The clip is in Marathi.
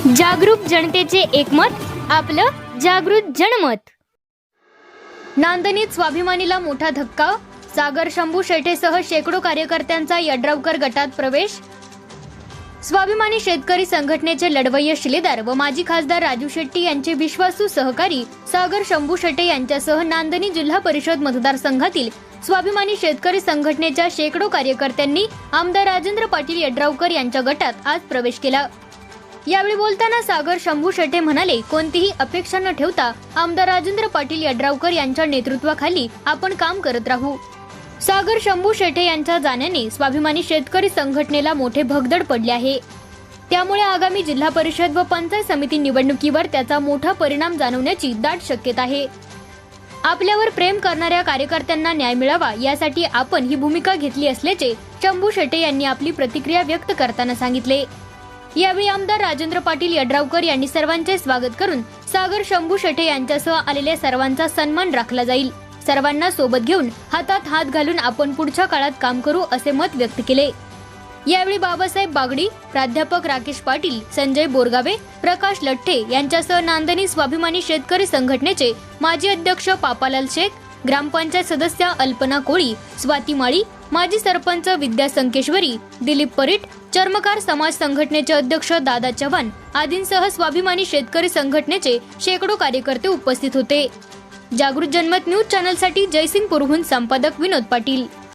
जागरूक जनतेचे एकमत, आपलं जागृत जनमत। नांदणीत स्वाभिमानीला मोठा धक्का, सागर शंभू शेटेसह शेकडो कार्यकर्त्यांचा यड्रावकर गटात प्रवेश। स्वाभिमानी शेतकरी संघटनेचे लढवय्ये शिलेदार व माजी खासदार राजू शेट्टी यांचे विश्वासू सहकारी सागर शंभू शेटे यांच्यासह नांदणी जिल्हा परिषद मतदारसंघातील स्वाभिमानी शेतकरी संघटनेच्या शेकडो कार्यकर्त्यांनी आमदार राजेंद्र पाटील यड्रावकर यांच्या गटात आज प्रवेश केला। यावेळी बोलताना सागर शंभू शेटे म्हणाले, कोणतीही अपेक्षा न ठेवता आमदार राजेंद्र पाटील यड्रावकर यांच्या नेतृत्वाखाली आपण काम करत राहू। सागर शंभू शेटे यांच्या जाण्याने स्वाभिमानी शेतकरी संघटनेला मोठे भगदड पडले आहे। त्यामुळे आगामी जिल्हा परिषद व पंचायत समिती निवडणुकीवर त्याचा मोठा परिणाम जाणवण्याची दाट शक्यता आहे। आपल्यावर प्रेम करणाऱ्या कार्यकर्त्यांना न्याय मिळावा यासाठी आपण ही भूमिका घेतली असल्याचे शंभू शेटे यांनी आपली प्रतिक्रिया व्यक्त करताना सांगितले। यावेळी आमदार राजेंद्र पाटील यड्रावकर यांनी सर्वांचे स्वागत करून सागर शंभू शेटे यांच्यासह आलेल्या सर्वांचा सन्मान राखला जाईल। सर्वांना सोबत घेऊन हातात हात घालून आपण पुढच्या काळात काम करू असे मत व्यक्त केले। यावेळी बाबासाहेब बागडी, प्राध्यापक राकेश पाटील, संजय बोरगावे, प्रकाश लठ्ठे यांच्यासह नांदणी स्वाभिमानी शेतकरी संघटनेचे माजी अध्यक्ष पापालाल शेख, ग्रामपंचायत सदस्य अल्पना कोळी, स्वाती माळी, माजी सरपंच विद्या संकेश्वरी, दिलीप परीट, चर्मकार समाज संघटनेचे अध्यक्ष दादा चव्हाण आदींसह स्वाभिमानी शेतकरी संघटनेचे शेकडो कार्यकर्ते उपस्थित होते। जागृत जनमत न्यूज चॅनलसाठी जयसिंगपूरहून संपादक विनोद पाटील।